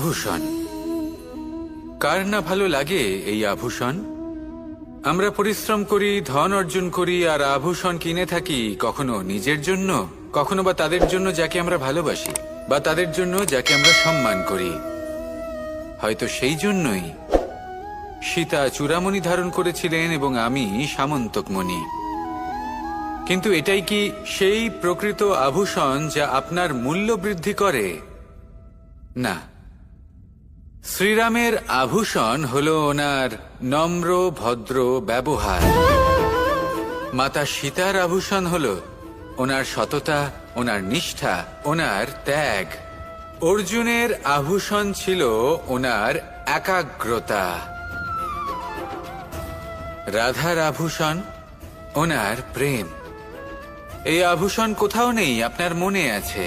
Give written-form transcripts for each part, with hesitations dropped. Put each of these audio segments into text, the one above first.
আভূষণ। কার না ভালো লাগে এই আভূষণ? আমরা পরিশ্রম করি, ধন অর্জন করি, আর আভূষণ কিনে থাকি, কখনো নিজের জন্য, কখনো বা তাদের জন্য যাকে আমরা ভালোবাসি, বা তাদের জন্য যাকে আমরা সম্মান করি। হয়তো সেই জন্যই সীতা চূড়ামণি ধারণ করেছিলেন এবং আমি সামন্তকমণি। কিন্তু এটাই কি সেই প্রকৃত আভূষণ যা আপনার মূল্য বৃদ্ধি করে? না। শ্রীরামের আভূষণ হলো ওনার নম্র ভদ্র ব্যবহার। মাতা সীতার আভূষণ হলো ওনার সততা, ওনার নিষ্ঠা, ওনার ত্যাগ। অর্জুনের আভূষণ ছিল ওনার একাগ্রতা। রাধার আভূষণ ওনার প্রেম। এই আভূষণ কোথাও নেই, আপনার মনে আছে।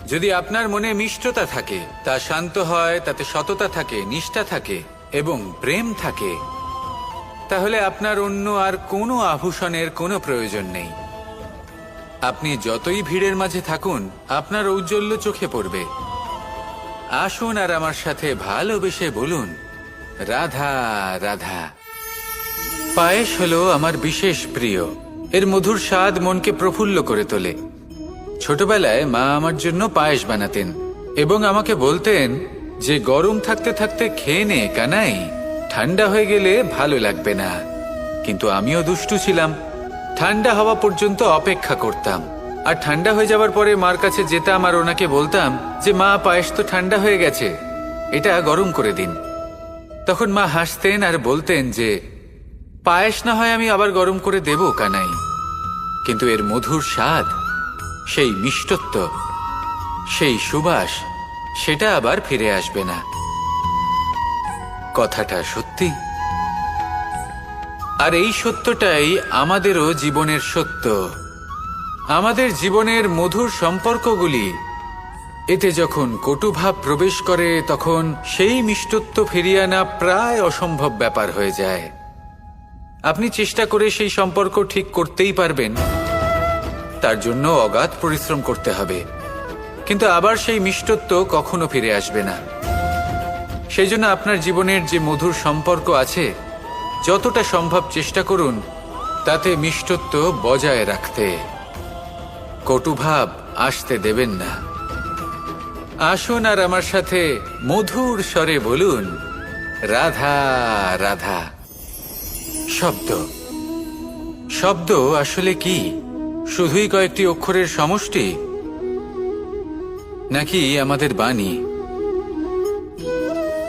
যদি আপনার মনে মিষ্টতা থাকে, তা শান্ত হয়, তাতে সততা থাকে, নিষ্ঠা থাকে এবং প্রেম থাকে, তাহলে আপনার অন্য আর কোনো আভূষণের কোনো প্রয়োজন নেই। আপনি যতই ভিড়ের মাঝে থাকুন, আপনার ঔজ্জ্বল্য চোখে পড়বে। আসুন আর আমার সাথে ভালোবেসে বলুন, রাধা রাধা। পায়েস হলো আমার বিশেষ প্রিয়। এর মধুর স্বাদ মনকে প্রফুল্ল করে তোলে। ছোটবেলায় মা আমার জন্য পায়েস বানাতেন এবং আমাকে বলতেন যে গরম থাকতে থাকতে খেয়ে নে কানাই, ঠান্ডা হয়ে গেলে ভালো লাগবে না। কিন্তু আমিও দুষ্টু ছিলাম, ঠান্ডা হওয়া পর্যন্ত অপেক্ষা করতাম, আর ঠান্ডা হয়ে যাবার পরে মার কাছে যেতাম আর ওনাকে বলতাম যে মা, পায়েস তো ঠান্ডা হয়ে গেছে, এটা গরম করে দিন। তখন মা হাসতেন আর বলতেন যে পায়েস না হয় আমি আবার গরম করে দেব কানাই, কিন্তু এর মধুর স্বাদ, সেই মিষ্টত্ব, সেই সুবাস, সেটা আবার ফিরে আসবে না। কথাটা সত্যি। আর এই সত্যটাই আমাদেরও জীবনের সত্য। আমাদের জীবনের মধুর সম্পর্কগুলি, এতে যখন কটুভাব প্রবেশ করে, তখন সেই মিষ্টত্ব ফিরিয়ে আনা প্রায় অসম্ভব ব্যাপার হয়ে যায়। আপনি চেষ্টা করে সেই সম্পর্ক ঠিক করতেই পারবেন, তার জন্য অগাধ পরিশ্রম করতে হবে, কিন্তু আবার সেই মিষ্টত্ব কখনো ফিরে আসবে না। সেই জন্য আপনার জীবনের যে মধুর সম্পর্ক আছে, যতটা সম্ভব চেষ্টা করুন তাতে মিষ্টত্ব বজায় রাখতে। কটুভাব আসতে দেবেন না। আসুন আর আমার সাথে মধুর স্বরে বলুন, রাধা রাধা। শব্দ, শব্দ আসলে কি? শুধুই কয়েকটি অক্ষরের সমষ্টি, নাকি আমাদের বাণী?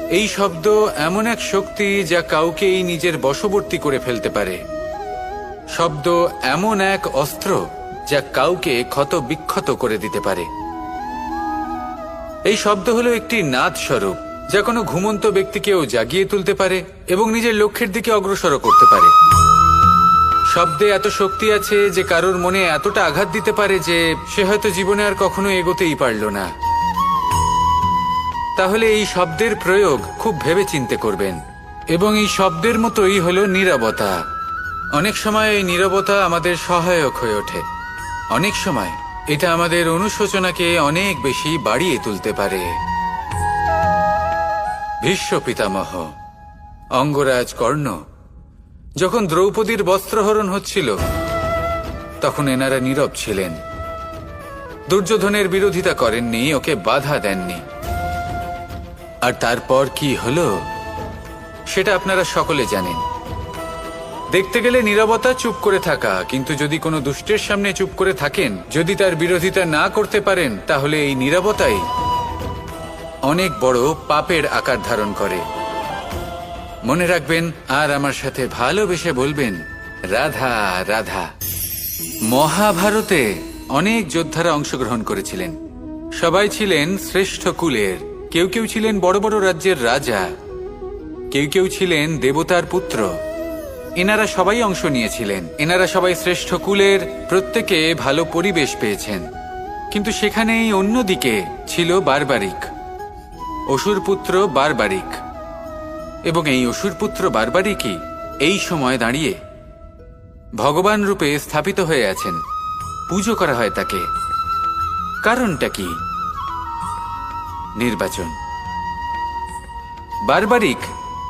এই শব্দ এমন এক শক্তি যা কাউকেই নিজের বশবর্তী করে ফেলতে পারে। শব্দ এমন এক অস্ত্র যা কাউকে ক্ষত বিক্ষত করে দিতে পারে। এই শব্দ হলো একটি নাদ স্বরূপ, যা কোনো ঘুমন্ত ব্যক্তিকেও জাগিয়ে তুলতে পারে এবং নিজের লক্ষ্যের দিকে অগ্রসর করতে পারে। শব্দে এত শক্তি আছে যে কারোর মনে এতটা আঘাত দিতে পারে যে সে হয়তো জীবনে আর কখনো এগোতেই পারল না। তাহলে এই শব্দের প্রয়োগ খুব ভেবে চিন্তে করবেন। এবং এই শব্দের মতোই হলো নীরবতা। অনেক সময় এই নীরবতা আমাদের সহায়ক হয়ে ওঠে। অনেক সময় এটা আমাদের অনুশোচনাকে অনেক বেশি বাড়িয়ে তুলতে পারে। ভীষ্ম পিতামহ, অঙ্গরাজ কর্ণ, যখন দ্রৌপদীর বস্ত্রহরণ হচ্ছিল, তখন এনারা নীরব ছিলেন। দুর্যোধনের বিরোধিতা করেননি, ওকে বাধা দেননি। আর তারপর কি হলো সেটা আপনারা সকলে জানেন। দেখতে গেলে নীরবতা চুপ করে থাকা, কিন্তু যদি কোনো দুষ্টের সামনে চুপ করে থাকেন, যদি তার বিরোধিতা না করতে পারেন, তাহলে এই নীরবতাই অনেক বড় পাপের আকার ধারণ করে। মনে রাখবেন আর আমার সাথে ভালোবেসে বলবেন, রাধা রাধা। মহাভারতে অনেক যোদ্ধারা অংশগ্রহণ করেছিলেন। সবাই ছিলেন শ্রেষ্ঠ কুলের। কেউ কেউ ছিলেন বড় বড় রাজ্যের রাজা, কেউ কেউ ছিলেন দেবতার পুত্র। এনারা সবাই অংশ নিয়েছিলেন। এনারা সবাই শ্রেষ্ঠ কুলের, প্রত্যেকে ভালো পরিবেশ পেয়েছেন। কিন্তু সেখানেই অন্যদিকে ছিল বারবারিক, অসুরপুত্র বারবারিক। এবং এই অসুরপুত্র বারবারিকই এই সময় দাঁড়িয়ে ভগবান রূপে স্থাপিত হয়ে আছেন। পুজো করা হয় তাকে। কারণটা কি? নির্বাচন। বারবারিক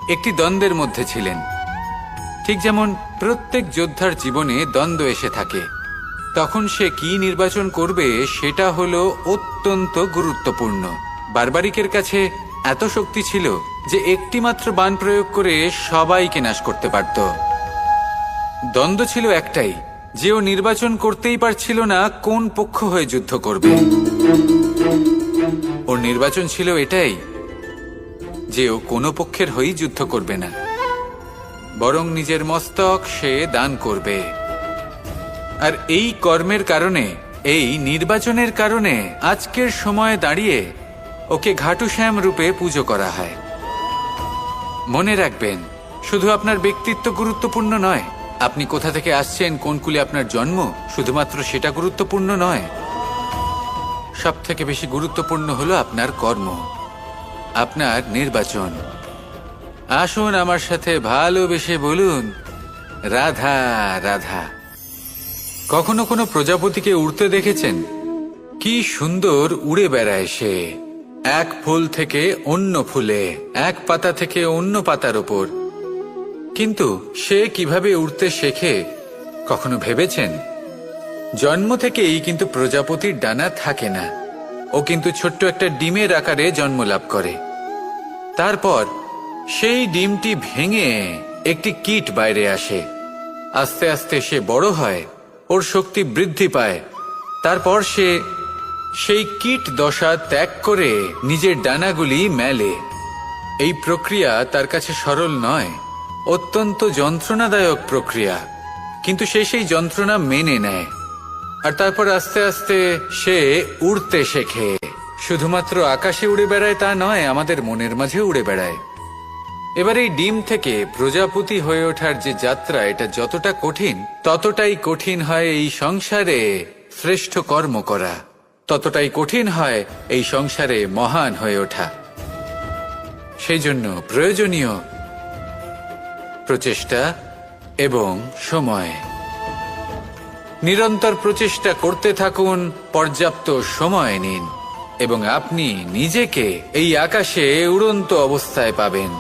একটি দ্বন্দ্বের মধ্যে ছিলেন। ঠিক যেমন প্রত্যেক যোদ্ধার জীবনে দ্বন্দ্ব এসে থাকে, তখন সে কি নির্বাচন করবে সেটা হলো অত্যন্ত গুরুত্বপূর্ণ। বারবারিকের কাছে এত শক্তি ছিল যে একটি মাত্র বাণ প্রয়োগ করে সবাইকে নাশ করতে পারত। দ্বন্দ্ব ছিল একটাই, যে ও নির্বাচন করতেই পারছিল না কোন পক্ষ হয়ে যুদ্ধ করবে। ওর নির্বাচন ছিল এটাই যে ও কোনো পক্ষের হয়েই যুদ্ধ করবে না, বরং নিজের মস্তক সে দান করবে। আর এই কর্মের কারণে, এই নির্বাচনের কারণে আজকের সময়ে দাঁড়িয়ে ওকে ঘাটুশ্যাম রূপে পুজো করা হয়। মনে রাখবেন, শুধু আপনার ব্যক্তিত্ব গুরুত্বপূর্ণ নয়, আপনি কোথা থেকে আসছেন, কোন কুলে আপনার জন্ম, শুধুমাত্র সেটা গুরুত্বপূর্ণ নয়। সব থেকে বেশি গুরুত্বপূর্ণ হলো আপনার কর্ম, আপনার নির্বাচন। আসুন আমার সাথে ভালোবেসে বলুন, রাধা রাধা। কখনো কোনো প্রজাপতিকে উড়তে দেখেছেন? কি সুন্দর উড়ে বেড়ায় সে, এক ফুল থেকে অন্য ফুলে, এক পাতা থেকে অন্য পাতার ওপর। কিন্তু সে কিভাবে উড়তে শেখে কখনো ভেবেছেন? জন্ম থেকেই কিন্তু প্রজাপতির ডানা থাকে না, ও কিন্তু ছোট্ট একটা ডিমের আকারে জন্ম লাভ করে। তারপর সেই ডিমটি ভেঙে একটি কীট বাইরে আসে। আস্তে আস্তে সে বড় হয়, ওর শক্তি বৃদ্ধি পায়। তারপর সে সেই কীট দশা ত্যাগ করে নিজের ডানাগুলি মেলে। এই প্রক্রিয়া তার কাছে সরল নয়, অত্যন্ত যন্ত্রণাদায়ক প্রক্রিয়া, কিন্তু সে সেই যন্ত্রণা মেনে নেয়। আর তারপর আস্তে আস্তে সে উড়তে শেখে। শুধুমাত্র আকাশে উড়ে বেড়ায় তা নয়, আমাদের মনের মাঝে উড়ে বেড়ায়। এবার এই ডিম থেকে প্রজাপতি হয়ে ওঠার যে যাত্রা, এটা যতটা কঠিন, ততটাই কঠিন হয় এই সংসারে শ্রেষ্ঠ কর্ম করা, ততটাই কঠিন হয় এই সংসারে মহান হয়ে ওঠা। সেই জন্য প্রয়োজনীয় প্রচেষ্টা এবং সময়। নিরন্তর প্রচেষ্টা করতে থাকুন, পর্যাপ্ত সময় নিন, এবং আপনি নিজেকে এই আকাশে উড়ন্ত অবস্থায় পাবেন।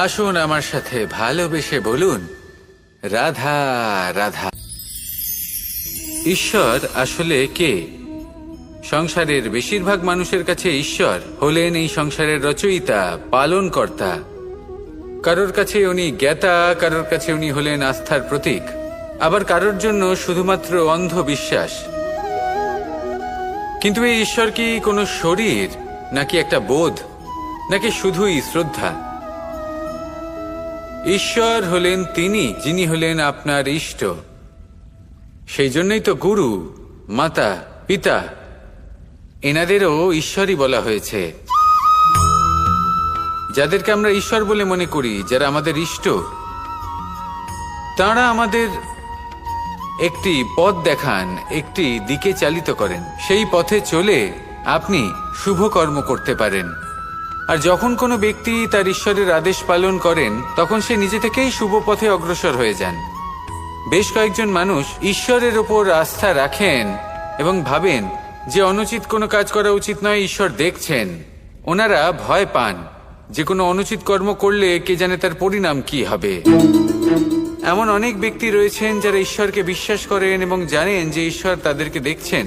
আসুন আমার সাথে ভালোবেসে বলুন, রাধা রাধা। ঈশ্বর আসলে কে? সংসারের বেশিরভাগ মানুষের কাছে ঈশ্বর হলেন এই সংসারের রচয়িতা, পালনকর্তা। কারোর কাছে উনি জ্ঞাতা, কারোর কাছে উনি হলেন আস্থার প্রতীক, আবার কারোর জন্য শুধুমাত্র অন্ধ বিশ্বাস। কিন্তু এই ঈশ্বর কি কোনো শরীর, নাকি একটা বোধ, নাকি শুধুই শ্রদ্ধা? ঈশ্বর হলেন তিনি যিনি হলেন আপনার ইষ্ট। সেই জন্যই তো গুরু, মাতা, পিতা এনাদেরও ঈশ্বরই বলা হয়েছে। যাদেরকে আমরা ঈশ্বর বলে মনে করি, যারা আমাদের ইষ্ট, তাঁরা আমাদের একটি পথ দেখান, একটি দিকে চালিত করেন। সেই পথে চলে আপনি শুভ কর্ম করতে পারেন। আর যখন কোনো ব্যক্তি তার ঈশ্বরের আদেশ পালন করেন, তখন সে নিজে থেকেই শুভ পথে অগ্রসর হয়ে যান। বেশ কয়েকজন মানুষ ঈশ্বরের ওপর আস্থা রাখেন এবং ভাবেন যে অনুচিত কোনো কাজ করা উচিত নয়, ঈশ্বর দেখছেন। ওনারা ভয় পান যে কোনো অনুচিত কর্ম করলে কে জানে তার পরিণাম কি হবে। এমন অনেক ব্যক্তি রয়েছেন যারা ঈশ্বরকে বিশ্বাস করেন এবং জানেন যে ঈশ্বর তাদেরকে দেখছেন,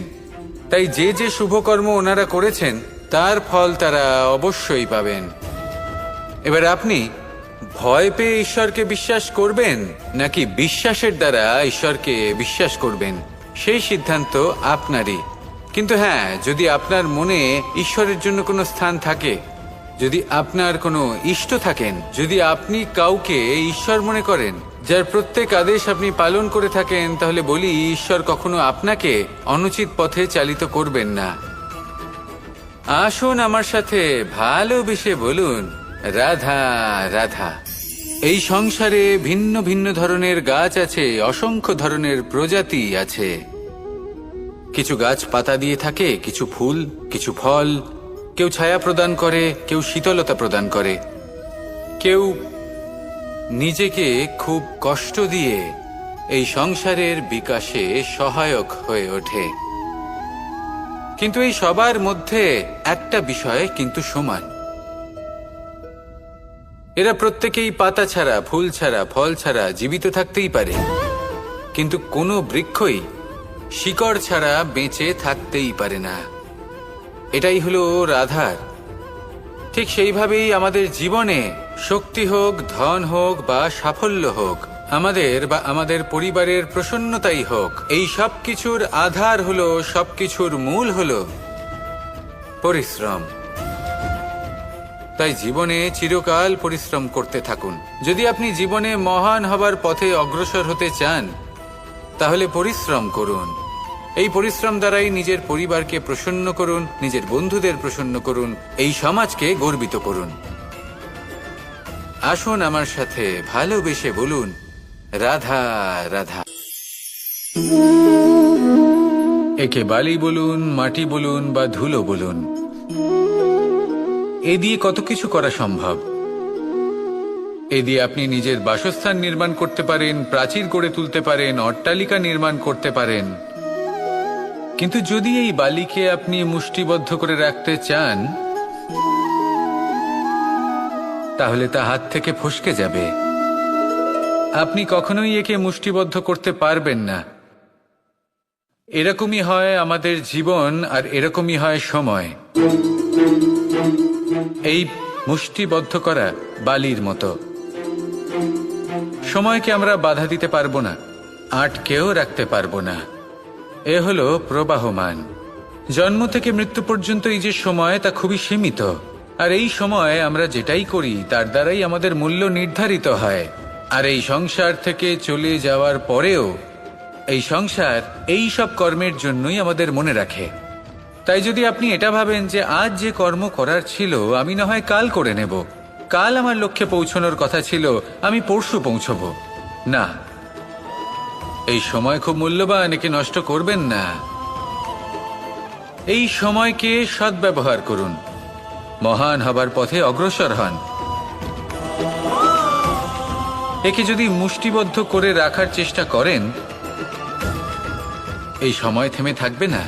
তাই যে যে শুভ কর্ম ওনারা করেছেন তার ফল তারা অবশ্যই পাবেন। এবার আপনি ভয় পেয়ে ঈশ্বরকে বিশ্বাস করবেন, নাকি বিশ্বাসের দ্বারা ঈশ্বরকে বিশ্বাস করবেন, সেই সিদ্ধান্ত আপনারই। কিন্তু হ্যাঁ, যদি আপনার মনে ঈশ্বরের জন্য কোনো স্থান থাকে, যদি আপনার কোনো ইষ্ট থাকেন, যদি আপনি কাউকে ঈশ্বর মনে করেন, যার প্রত্যেক আদেশ আপনি পালন করে থাকেন, তাহলে বলি, ঈশ্বর কখনো আপনাকে অনুচিত পথে চালিত করবেন না। আসুন আমার সাথে ভালোবেসে বলুন, রাধা রাধা। এই সংসারে ভিন্ন ভিন্ন ধরনের গাছ আছে, অসংখ্য ধরনের প্রজাতি আছে। কিছু গাছ পাতা দিয়ে থাকে, কিছু ফুল, কিছু ফল। কেউ ছায়া প্রদান করে, কেউ শীতলতা প্রদান করে, কেউ নিজেকে খুব কষ্ট দিয়ে এই সংসারের বিকাশে সহায়ক হয়ে ওঠে। কিন্তু এই সবার মধ্যে একটা বিষয় কিন্তু সমান, এরা প্রত্যেকেই পাতা ছাড়া, ফুল ছাড়া, ফল ছাড়া জীবিত থাকতেই পারে, কিন্তু কোনো বৃক্ষই শিকড় ছাড়া বেঁচে থাকতেই পারে না। এটাই হলো রাধার। ঠিক সেইভাবেই আমাদের জীবনে শক্তি হোক, ধন হোক বা সাফল্য হোক, আমাদের বা আমাদের পরিবারের প্রসন্নতাই হোক, এই সব কিছুর আধার হলো, সবকিছুর মূল হলো পরিশ্রম। তাই জীবনে চিরকাল পরিশ্রম করতে থাকুন। যদি আপনি জীবনে মহান হবার পথে অগ্রসর হতে চান, তাহলে পরিশ্রম করুন। এই পরিশ্রম দ্বারাই নিজের পরিবারকে প্রসন্ন করুন, নিজের বন্ধুদের প্রসন্ন করুন, এই সমাজকে গর্বিত করুন। আসুন আমার সাথে ভালোবেসে বলুন, রাধা রাধা। একে বালি বলুন, মাটি বলুন বা ধুলো বলুন, এ দিয়ে কত কিছু করা সম্ভব। এ দিয়ে আপনি নিজের বাসস্থান নির্মাণ করতে পারেন, প্রাচীর গড়ে তুলতে পারেন, অট্টালিকা নির্মাণ করতে পারেন। কিন্তু যদি এই বালিকে আপনি মুষ্টিবদ্ধ করে রাখতে চান, তাহলে তা হাত থেকে ফসকে যাবে। আপনি কখনোই একে মুষ্টিবদ্ধ করতে পারবেন না। এরকমই হয় আমাদের জীবন, আর এরকমই হয় সময়। এই মুষ্টিবদ্ধ করা বালির মতো। সময়কে আমরা বাধা দিতে পারবো না, আটকেও রাখতে পারবো না। এ হলো প্রবাহমান। জন্ম থেকে মৃত্যু পর্যন্ত এই যে সময়, তা খুবই সীমিত। আর এই সময় আমরা যেটাই করি তার দ্বারাই আমাদের মূল্য নির্ধারিত হয়। আর এই সংসার থেকে চলে যাওয়ার পরেও এই সংসার এই সব কর্মের জন্যই আমাদের মনে রাখে। তাই যদি আপনি এটা ভাবেন যে আজ যে কর্ম করার ছিল আমি না হয় কাল করে নেব, কাল আমার লক্ষ্যে পৌঁছানোর কথা ছিল আমি পরশু পৌঁছবো, না, এই সময় খুব মূল্যবান, একে নষ্ট করবেন না। এই সময়কে সদ্ব্যবহার করুন, মহান হবার পথে অগ্রসর হন। একে যদি মুষ্টিবদ্ধ করে রাখার চেষ্টা করেন, এই সময় থেমে থাকবে না।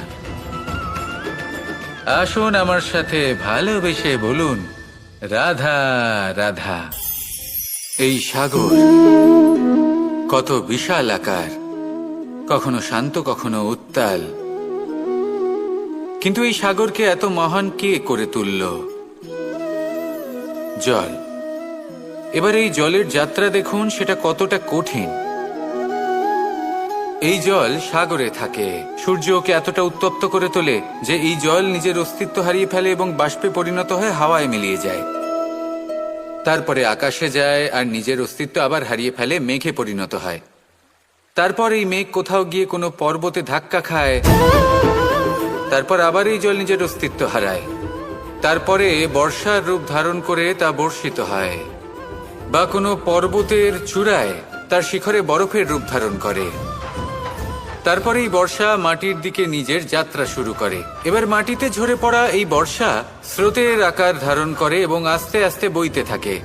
আসুন আমার সাথে ভালোবেসে বলুন, রাধা রাধা। এই সাগর কত বিশাল আকার, কখনো শান্ত কখনো উত্তাল, কিন্তু এই সাগরকে এত মহান কে করে তুলল? জল। এবার এই জলের যাত্রা দেখুন, সেটা কতটা কঠিন। এই জল সাগরে থাকে, সূর্য ওকে এতটা উত্তপ্ত করে তোলে যে এই জল নিজের অস্তিত্ব হারিয়ে ফেলে এবং বাষ্পে পরিণত হয়ে হাওয়ায় মিলিয়ে যায়। তারপরে আকাশে যায় আর নিজের অস্তিত্ব আবার হারিয়ে ফেলে, মেঘে পরিণত হয়। তারপর এই মেঘ কোথাও গিয়ে কোনো পর্বতে ধাক্কা খায়, তারপর আবার এই জল নিজের অস্তিত্ব হারায়। তারপরে বর্ষার রূপ ধারণ করে তা বর্ষিত হয়, বা কোনো পর্বতের চূড়ায় তার শিখরে বরফের রূপ ধারণ করে। তারপরে এই বর্ষা মাটির দিকে নিজের যাত্রা শুরু করে। এবার মাটিতে ঝরে পড়া এই বর্ষা স্রোতের আকার ধারণ করে এবং আস্তে আস্তে বইতে থাকে।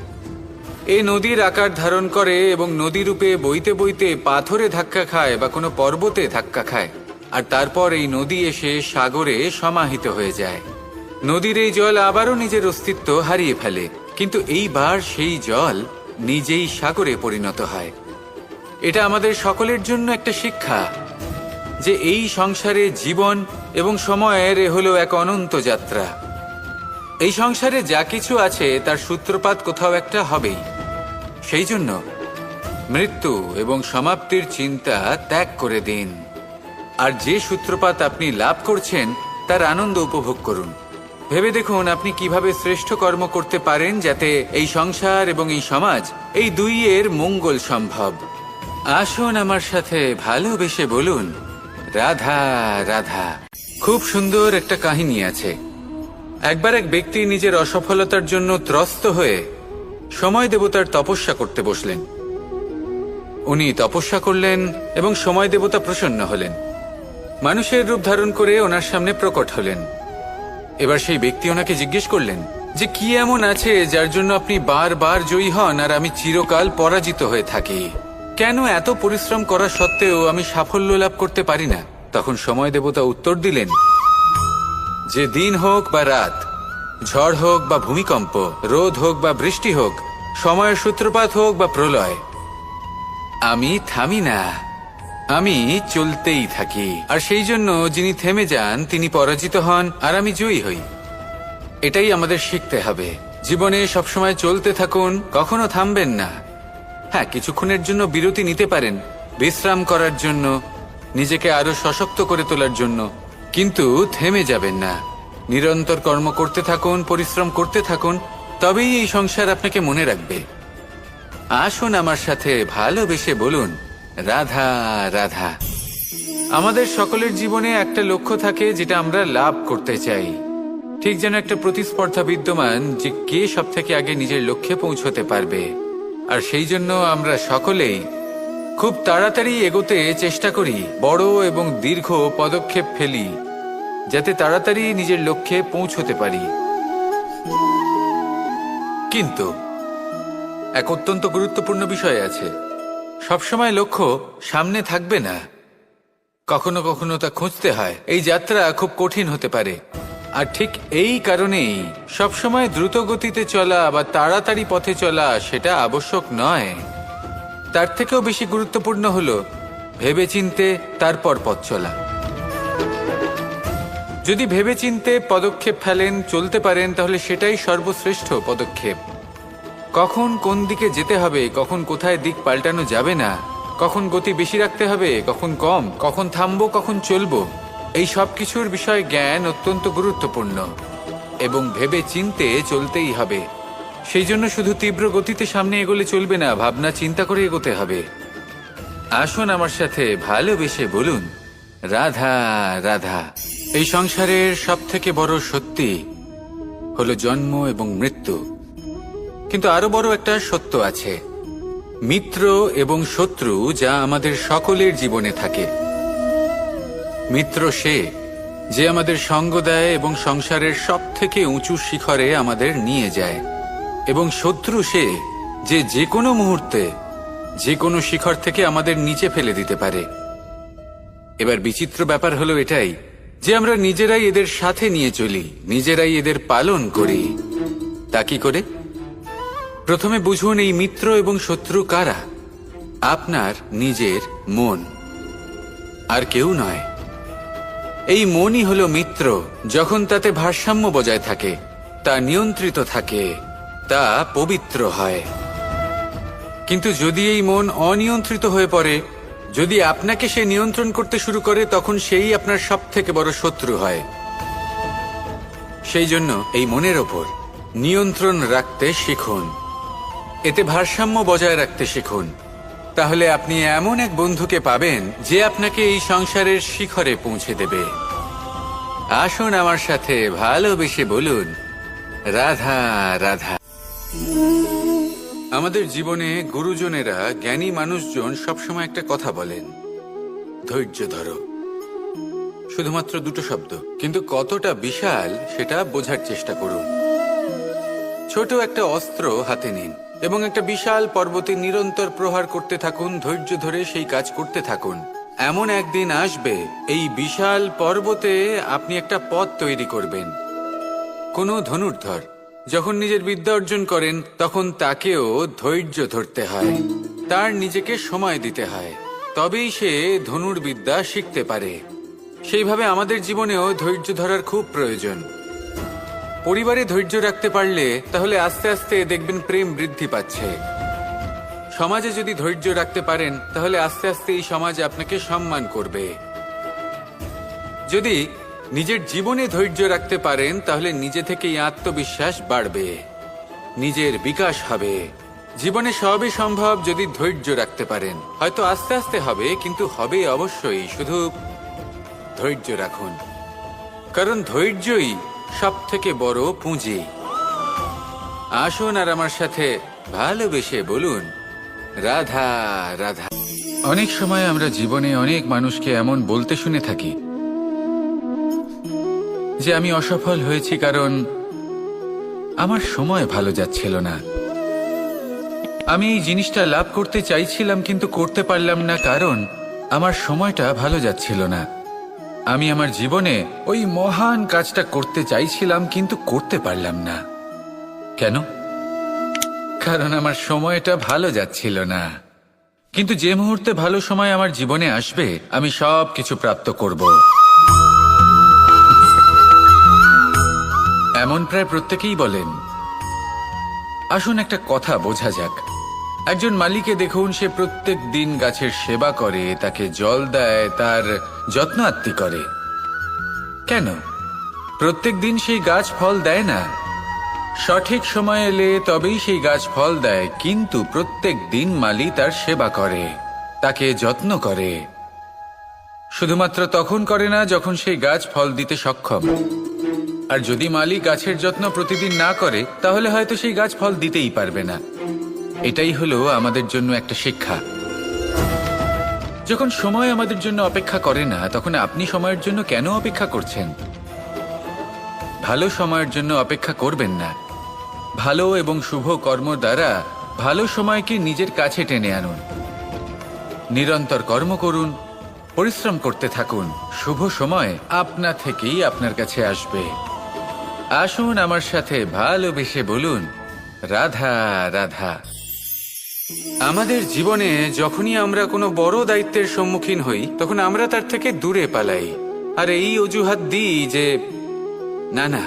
এই নদীর আকার ধারণ করে এবং নদী রূপে বইতে বইতে পাথরে ধাক্কা খায় বা কোনো পর্বতে ধাক্কা খায়। আর তারপর এই নদী এসে সাগরে সমাহিত হয়ে যায়। নদীর এই জল আবারও নিজের অস্তিত্ব হারিয়ে ফেলে, কিন্তু এইবার সেই জল নিজেই সাগরে পরিণত হয়। এটা আমাদের সকলের জন্য একটা শিক্ষা যে এই সংসারে জীবন এবং সময়ের এ হলো এক অনন্ত যাত্রা। এই সংসারে যা কিছু আছে তার সূত্রপাত কোথাও একটা হবেই। সেই জন্য মৃত্যু এবং সমাপ্তির চিন্তা ত্যাগ করে দিন, আর যে সূত্রপাত আপনি লাভ করছেন তার আনন্দ উপভোগ করুন। ভেবে দেখুন আপনি কিভাবে শ্রেষ্ঠ কর্ম করতে পারেন যাতে এই সংসার এবং এই সমাজ, এই দুইয়ের মঙ্গল সম্ভব। আসুন আমার সাথে ভালোবেসে বলুন, রাধা রাধা। খুব সুন্দর একটা কাহিনী আছে। একবার এক ব্যক্তি নিজের অসফলতার জন্য ত্রস্ত হয়ে সময় দেবতার তপস্যা করতে বসলেন। উনি তপস্যা করলেন এবং সময় দেবতা প্রসন্ন হলেন, মানুষের রূপ ধারণ করে ওনার সামনে প্রকট হলেন। এবার সেই ব্যক্তি ওনাকে জিজ্ঞেস করলেন যে কি এমন আছে যার জন্য আপনি বারবার জয়ী হন আর আমি চিরকাল পরাজিত হয়ে থাকি? কেন এত পরিশ্রম করা সত্ত্বেও আমি সাফল্য লাভ করতে পারি না? তখন সময় দেবতা উত্তর দিলেন যে দিন হোক বা রাত, ঝড় হোক বা ভূমিকম্প, রোদ হোক বা বৃষ্টি হোক, সময়ের সূত্রপাত হোক বা প্রলয়, আমি থামি না, আমি চলতেই থাকি। আর সেই জন্য যিনি থেমে যান তিনি পরাজিত হন, আর আমি জয়ী হই। এটাই আমাদের শিখতে হবে। জীবনে সবসময় চলতে থাকুন, কখনো থামবেন না। হ্যাঁ, কিছুক্ষণের জন্য বিরতি নিতে পারেন, বিশ্রাম করার জন্য, নিজেকে আরো সশক্ত করে তোলার জন্য, কিন্তু থেমে যাবেন না। নিরন্তর কর্ম করতে থাকুন, পরিশ্রম করতে থাকুন, তবেই এই সংসার আপনাকে মনে রাখবে। আসুন আমার সাথে ভালোবেসে বলুন, রাধা রাধা। আমাদের সকলের জীবনে একটা লক্ষ্য থাকে যেটা আমরা লাভ করতে চাই। ঠিক যেন একটা প্রতিস্পর্ধা বিদ্যমান যে কে সব থেকে আগে নিজের লক্ষ্যে পৌঁছতে পারবে। আর সেই জন্য আমরা সকলেই খুব তাড়াতাড়ি এগোতে চেষ্টা করি, বড় এবং দীর্ঘ পদক্ষেপ ফেলি, যাতে তাড়াতাড়ি নিজের লক্ষ্যে পৌঁছতে পারি। কিন্তু এক অত্যন্ত গুরুত্বপূর্ণ বিষয় আছে, সবসময় লক্ষ্য সামনে থাকবে না, কখনো কখনো তা খুঁজতে হয়। এই যাত্রা খুব কঠিন হতে পারে। আর ঠিক এই কারণেই সবসময় দ্রুত গতিতে চলা বা তাড়াতাড়ি পথে চলা সেটা আবশ্যক নয়। তার থেকেও বেশি গুরুত্বপূর্ণ হলো ভেবেচিন্তে তারপর পথ চলা। যদি ভেবেচিন্তে পদক্ষেপ ফেলেন, চলতে পারেন, তাহলে সেটাই সর্বশ্রেষ্ঠ পদক্ষেপ। কখন কোন দিকে যেতে হবে, কখন কোথায় দিক পাল্টানো যাবে না, কখন গতি বেশি রাখতে হবে, কখন কম, কখন থামবো, কখন চলবো, এই সব কিছুর বিষয়ে জ্ঞান অত্যন্ত গুরুত্বপূর্ণ এবং ভেবে চিন্তে চলতেই হবে। সেই জন্য শুধু তীব্র গতিতে সামনে এগোলে চলবে না, ভাবনা চিন্তা করে এগোতে হবে। আসুন আমার সাথে ভালোবেসে বলুন, রাধা রাধা। এই সংসারের সব থেকে বড় সত্যি হলো জন্ম এবং মৃত্যু, কিন্তু আরো বড় একটা সত্য আছে, মিত্র এবং শত্রু, যা আমাদের সকলের জীবনে থাকে। মিত্র সে যে আমাদের সঙ্গ দেয় এবং সংসারের সব থেকে উঁচু শিখরে আমাদের নিয়ে যায়, এবং শত্রু সে যে যে কোনো মুহূর্তে যে কোনো শিখর থেকে আমাদের নিচে ফেলে দিতে পারে। এবার বিচিত্র ব্যাপার হলো এটাই যে আমরা নিজেরাই এদের সাথে নিয়ে চলি, নিজেরাই এদের পালন করি। তা কি করে? প্রথমে বুঝুন এই মিত্র এবং শত্রু কারা। আপনার নিজের মন, আর কেউ নয়। এই মনই হলো মিত্র। যখন তাতে ভারসাম্য বজায় থাকে, তা নিয়ন্ত্রিত থাকে, তা পবিত্র হয়। কিন্তু যদি এই মন অনিয়ন্ত্রিত হয়ে পড়ে, যদি আপনাকে সে নিয়ন্ত্রণ করতে শুরু করে, তখন সেই আপনার সব থেকে বড় শত্রু হয়। সেই জন্য এই মনের ওপর নিয়ন্ত্রণ রাখতে শিখুন, এতে ভারসাম্য বজায় রাখতে শিখুন। তাহলে আপনি এমন এক বন্ধুকে পাবেন যে আপনাকে এই সংসারের শিখরে পৌঁছে দেবে। আসুন আমার সাথে ভালোবেসে বলুন, রাধা রাধা। আমাদের জীবনে গুরুজনেরা, জ্ঞানী মানুষজন সবসময় একটা কথা বলেন, ধৈর্য ধরো। শুধুমাত্র দুটো শব্দ, কিন্তু কতটা বিশাল সেটা বোঝার চেষ্টা করুন। ছোট একটা অস্ত্র হাতে নিন এবং একটা বিশাল পর্বতে নিরন্তর প্রহার করতে থাকুন, ধৈর্য ধরে সেই কাজ করতে থাকুন। এমন একদিন আসবে, এই বিশাল পর্বতে আপনি একটা পথ তৈরি করবেন। কোনো ধনুর্ধর যখন নিজের বিদ্যা অর্জন করেন, তখন তাকেও ধৈর্য ধরতে হয়, তার নিজেকে সময় দিতে হয়, তবেই সে ধনুর্বিদ্যা শিখতে পারে। সেইভাবে আমাদের জীবনেও ধৈর্য ধরার খুব প্রয়োজন। পরিবারে ধৈর্য রাখতে পারলে তাহলে আস্তে আস্তে দেখবেন প্রেম বৃদ্ধি পাচ্ছে। সমাজে যদি ধৈর্য রাখতে পারেন, তাহলে আস্তে আস্তে এই সমাজ আপনাকে সম্মান করবে। যদি নিজের জীবনে ধৈর্য রাখতে পারেন, তাহলে নিজে থেকেই আত্মবিশ্বাস বাড়বে, নিজের বিকাশ হবে। জীবনে সবই সম্ভব যদি ধৈর্য রাখতে পারেন। হয়তো আস্তে আস্তে হবে, কিন্তু হবে অবশ্যই। শুধু ধৈর্য রাখুন, কারণ ধৈর্যই সব থেকে বড় পুঁজি। আসুন আর আমার সাথে ভালোবেসে বলুন, রাধা রাধা। অনেক সময় আমরা জীবনে অনেক মানুষকে এমন বলতে শুনে থাকি যে আমি অসফল হয়েছি কারণ আমার সময় ভালো যাচ্ছিল না। আমি এই জিনিসটা লাভ করতে চাইছিলাম কিন্তু করতে পারলাম না কারণ আমার সময়টা ভালো যাচ্ছিল না। আমি আমার জীবনে ওই মহান কাজটা করতে চাইছিলাম কিন্তু করতে পারলাম না। কেন? কারণ আমার সময়টা ভালো যাচ্ছিল না। কিন্তু যে মুহূর্তে ভালো সময় আমার জীবনে আসবে, আমি সব কিছু প্রাপ্ত করব। এমন প্রায় প্রত্যেকেই বলেন। আসুন একটা কথা বোঝা যাক। একজন মালিকে দেখুন, সে প্রত্যেক দিন গাছের সেবা করে, তাকে জল দেয়, তার যত্ন আত্তি করে। কেন প্রত্যেক দিন সেই গাছ ফল দেয় না? সঠিক সময় এলে তবেই সেই গাছ ফল দেয়, কিন্তু প্রত্যেক দিন মালি তার সেবা করে, তাকে যত্ন করে। শুধুমাত্র তখন করে না যখন সেই গাছ ফল দিতে সক্ষম। আর যদি মালি গাছের যত্ন প্রতিদিন না করে, তাহলে হয়তো সেই গাছ ফল দিতেই পারবে না। এটাই হলো আমাদের জন্য একটা শিক্ষা। যখন সময় আমাদের জন্য অপেক্ষা করে না, তখন আপনি সময়ের জন্য কেন অপেক্ষা করছেন? ভালো সময়ের জন্য অপেক্ষা করবেন না। ভালো এবং শুভ কর্ম দ্বারা ভালো সময়কে নিজের কাছে টেনে আনুন। নিরন্তর কর্ম করুন, পরিশ্রম করতে থাকুন। শুভ সময় আপনা থেকেই আপনার কাছে আসবে। আসুন আমার সাথে ভালোবেসে বলুন, রাধা রাধা। আমাদের জীবনে যখনই আমরা কোনো বড় দায়িত্বের সম্মুখীন হই, তখন আমরা তার থেকে দূরে পালাই। আর এই অজুহাত দিই যে না না,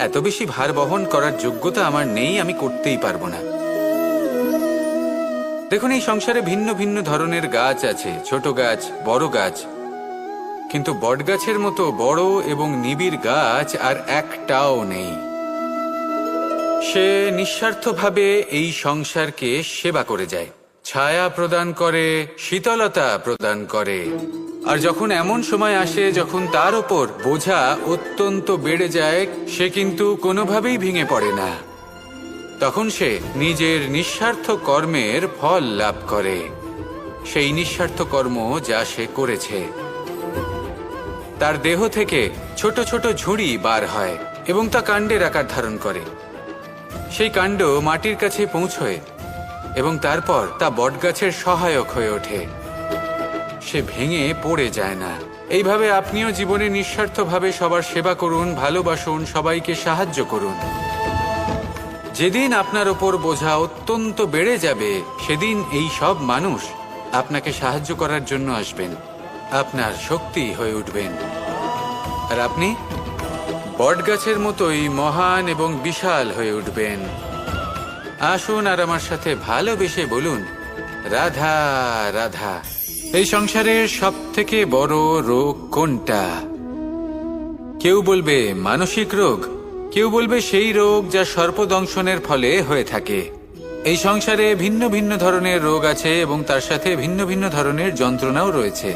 এত বেশি ভার বহন করার যোগ্যতা আমার নেই, আমি করতেই পারবো না। দেখুন, এই সংসারে ভিন্ন ভিন্ন ধরনের গাছ আছে, ছোট গাছ, বড় গাছ, কিন্তু বটগাছের মতো বড় এবং নিবিড় গাছ আর একটাও নেই। সে নিঃস্বার্থভাবে এই সংসারকে সেবা করে যায়, ছায়া প্রদান করে, শীতলতা প্রদান করে। আর যখন এমন সময় আসে যখন তার ওপর বোঝা অত্যন্ত বেড়ে যায়, সে কিন্তু কোনোভাবেই ভেঙে পড়ে না। তখন সে নিজের নিঃস্বার্থ কর্মের ফল লাভ করে, সেই নিঃস্বার্থ কর্ম যা সে করেছে। তার দেহ থেকে ছোট ছোট ঝুড়ি বার হয় এবং তা কাণ্ডের আকার ধারণ করে। সেই কাণ্ড মাটির কাছে পৌঁছয় এবং তারপর তা বটগাছের সহায়ক হয়ে ওঠে। সে ভেঙে পড়ে যায় না। এইভাবে আপনিও জীবনে নিঃস্বার্থভাবে সবার সেবা করুন, ভালোবাসুন, সবাইকে সাহায্য করুন। যেদিন আপনার ওপর বোঝা অত্যন্ত বেড়ে যাবে, সেদিন এই সব মানুষ আপনাকে সাহায্য করার জন্য আসবেন, আপনার শক্তি হয়ে উঠবেন। আর আপনি বটগাছের মতোই মহান এবং বিশাল হয়ে উঠবেন। আসুন আর আমার সাথে ভালোবেসে বলুন, রাধা রাধা। এই সংসারের সব থেকে বড় রোগ কোনটা? কেউ বলবে মানসিক রোগ, কেউ বলবে সেই রোগ যা সর্পদংশনের ফলে হয়ে থাকে। এই সংসারে ভিন্ন ভিন্ন ধরনের রোগ আছে এবং তার সাথে ভিন্ন ভিন্ন ধরনের যন্ত্রণাও রয়েছে।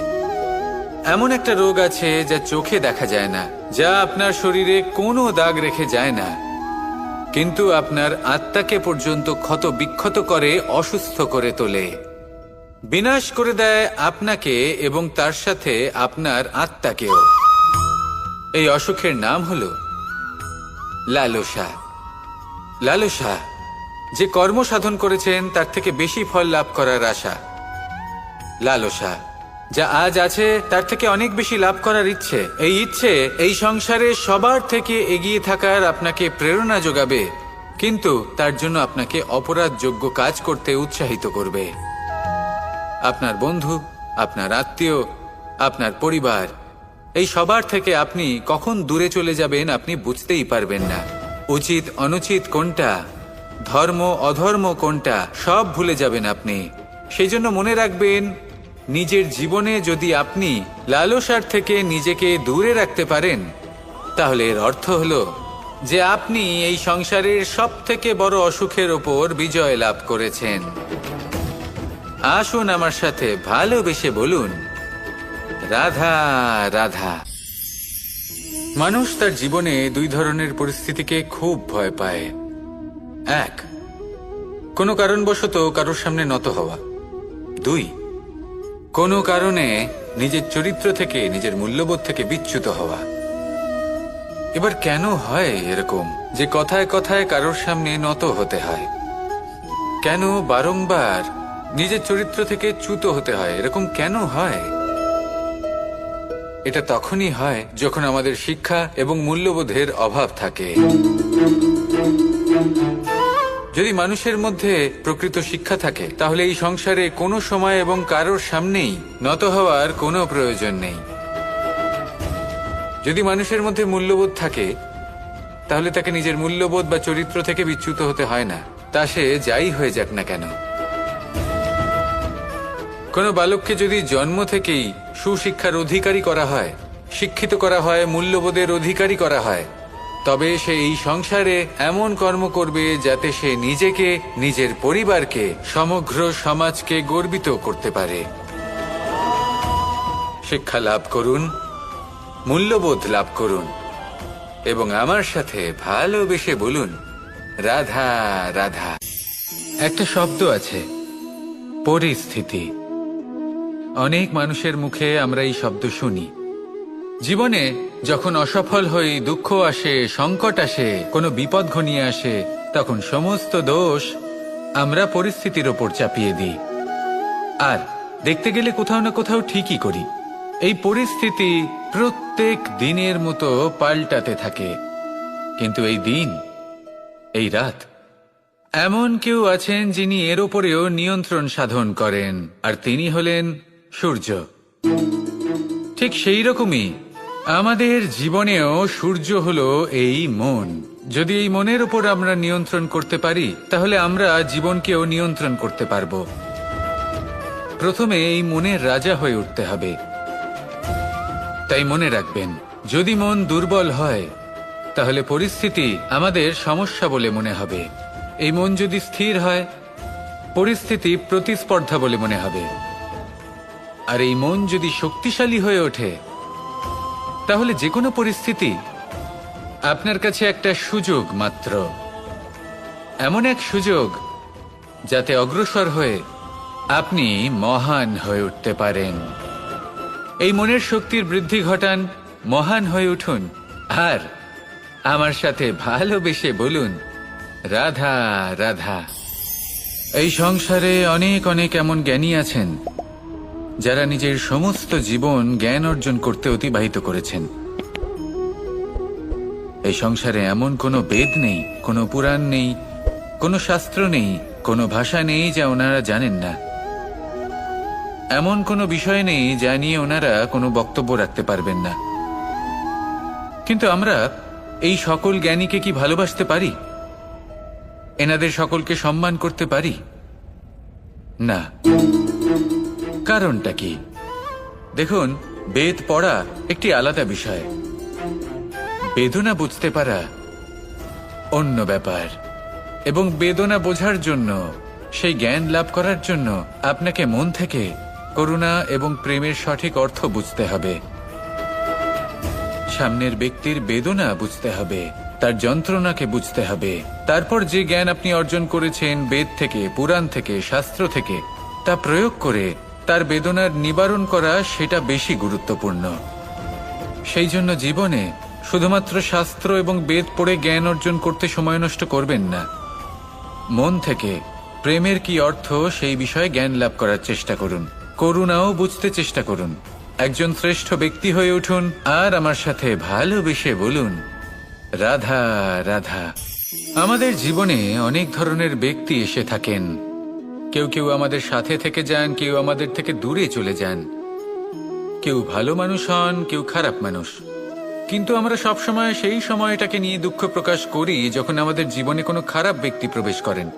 এমন একটা রোগ আছে যা চোখে দেখা যায় না, যা আপনার শরীরে কোনো দাগ রেখে যায় না, কিন্তু আপনার আত্মাকে পর্যন্ত ক্ষত বিক্ষত করে, অসুস্থ করে তোলে, বিনাশ করে দেয় আপনাকে এবং তার সাথে আপনার আত্মাকেও। এই অসুখের নাম হলো লালসা। লালসা, যে কর্ম সাধন করেছেন তার থেকে বেশি ফল লাভ করার আশা। লালসা, যা আজ আছে তার থেকে অনেক বেশি লাভ করার ইচ্ছে। এই ইচ্ছে এই সংসারে সবার থেকে এগিয়ে থাকার আপনাকে প্রেরণা যোগাবে, কিন্তু তার জন্য আপনাকে অপরাধযোগ্য কাজ করতে উৎসাহিত করবে। আপনার বন্ধু, আপনার আত্মীয়, আপনার পরিবার, এই সবার থেকে আপনি কখন দূরে চলে যাবেন আপনি বুঝতেই পারবেন না। উচিত অনুচিত কোনটা, ধর্ম অধর্ম কোনটা, সব ভুলে যাবেন আপনি। সেই জন্য মনে রাখবেন, নিজের জীবনে যদি আপনি লালসার থেকে নিজেকে দূরে রাখতে পারেন, তাহলে এর অর্থ হলো যে আপনি এই সংসারের সব থেকে বড় অসুখের ওপর বিজয় লাভ করেছেন। আসুন আমার সাথে ভালোবেসে বলুন, রাধা রাধা। মানুষ তার জীবনে দুই ধরনের পরিস্থিতিকে খুব ভয় পায়। এক, কোনো কারণবশত কারোর সামনে নত হওয়া। দুই, কোনো কারণে নিজের চরিত্র থেকে, নিজের মূল্যবোধ থেকে বিচ্যুত হওয়া। এবার কেন হয় এরকম যে কথায় কথায় কারোর সামনে নত হতে হয়? কেন বারংবার নিজের চরিত্র থেকে চ্যুত হতে হয়? এরকম কেন হয়? এটা তখনই হয় যখন আমাদের শিক্ষা এবং মূল্যবোধের অভাব থাকে। যদি মানুষের মধ্যে প্রকৃত শিক্ষা থাকে তাহলে এই সংসারে কোনো সময় এবং কারোর সামনেই নত হওয়ার কোনো প্রয়োজন নেই। যদি মানুষের মধ্যে মূল্যবোধ থাকে তাহলে তাকে নিজের মূল্যবোধ বা চরিত্র থেকে বিচ্যুত হতে হয় না, তা সে যাই হয়ে যাক না কেন। কোনো বালককে যদি জন্ম থেকেই সুশিক্ষার অধিকারী করা হয়, শিক্ষিত করা হয়, মূল্যবোধের অধিকারী করা হয়, তবে সে এই সংসারে এমন কর্ম করবে যাতে সে নিজেকে, নিজের পরিবারকে, সমগ্র সমাজকে গর্বিত করতে পারে। শিক্ষা লাভ করুন, মূল্যবোধ লাভ করুন এবং আমার সাথে ভালোবেসে বলুন, রাধা রাধা। একটা শব্দ আছে, পরিস্থিতি। অনেক মানুষের মুখে আমরা এই শব্দ শুনি। জীবনে যখন অসফল হই, দুঃখ আসে, সংকট আসে, কোনো বিপদ ঘনিয়ে আসে, তখন সমস্ত দোষ আমরা পরিস্থিতির ওপর চাপিয়ে দিই। আর দেখতে গেলে কোথাও না কোথাও ঠিকই করি। এই পরিস্থিতি প্রত্যেক দিনের মতো পাল্টাতে থাকে, কিন্তু এই দিন, এই রাত, এমন কেউ আছেন যিনি এর ওপরেও নিয়ন্ত্রণ সাধন করেন, আর তিনি হলেন সূর্য। ঠিক সেই রকমই আমাদের জীবনেও সূর্য হলো এই মন। যদি এই মনের উপর আমরা নিয়ন্ত্রণ করতে পারি তাহলে আমরা জীবনকেও নিয়ন্ত্রণ করতে পারব। প্রথমে এই মনের রাজা হয়ে উঠতে হবে। তাই মনে রাখবেন, যদি মন দুর্বল হয় তাহলে পরিস্থিতি আমাদের সমস্যা বলে মনে হবে। এই মন যদি স্থির হয়, পরিস্থিতি প্রতিস্পর্ধা বলে মনে হবে। আর এই মন যদি শক্তিশালী হয়ে ওঠে তাহলে যে কোনো পরিস্থিতি আপনার কাছে একটা সুযোগ মাত্র, এমন এক সুযোগ যাতে অগ্রসর হয়ে আপনি মহান হয়ে উঠতে পারেন। এই মনের শক্তির বৃদ্ধি ঘটান, মহান হয়ে উঠুন, আর আমার সাথে ভালোবেসে বলুন, রাধা রাধা। এই সংসারে অনেক অনেক এমন জ্ঞানী আছেন যারা নিজের সমস্ত জীবন জ্ঞান অর্জন করতে অতিবাহিত করেছেন। এই সংসারে এমন কোনো বেদ নেই, কোনো পুরাণ নেই, কোনো শাস্ত্র নেই, কোনো ভাষা নেই যা ওনারা জানেন না। এমন কোনো বিষয় নেই যা নিয়ে ওনারা কোনো বক্তব্য রাখতে পারবেন না। কিন্তু আমরা এই সকল জ্ঞানীকে কি ভালোবাসতে পারি? এনাদের সকলকে সম্মান করতে পারি না। কারণটা কি? দেখুন, বেদ পড়া একটি আলাদা বিষয়, বেদনা বুঝতে পারা অন্য ব্যাপার। এবং বেদনা বোঝার জন্য, সেই জ্ঞান লাভ করার জন্য আপনাকে মন থেকে করুণা এবং প্রেমের সঠিক অর্থ বুঝতে হবে। সামনের ব্যক্তির বেদনা বুঝতে হবে, তার যন্ত্রণাকে বুঝতে হবে। তারপর যে জ্ঞান আপনি অর্জন করেছেন বেদ থেকে, পুরাণ থেকে, শাস্ত্র থেকে, তা প্রয়োগ করে তার বেদনার নিবারণ করা, সেটা বেশি গুরুত্বপূর্ণ। সেই জন্য জীবনে শুধুমাত্র শাস্ত্র এবং বেদ পড়ে জ্ঞান অর্জন করতে সময় নষ্ট করবেন না। মন থেকে প্রেমের কি অর্থ সেই বিষয়ে জ্ঞান লাভ করার চেষ্টা করুন, করুণাও বুঝতে চেষ্টা করুন। একজন শ্রেষ্ঠ ব্যক্তি হয়ে উঠুন, আর আমার সাথে ভালোবেসে বলুন, রাধা রাধা। আমাদের জীবনে অনেক ধরনের ব্যক্তি এসে থাকেন। কেউ কেউ আমাদের সাথে থেকে যান, কেউ আমাদের থেকে দূরে চলে যান। কেউ ভালো মানুষ হন, কেউ খারাপ মানুষ। কিন্তু আমরা সবসময় সেই সময়টাকে নিয়ে দুঃখ প্রকাশ করি যখন আমাদের জীবনে কোনো খারাপ ব্যক্তি প্রবেশ করেন।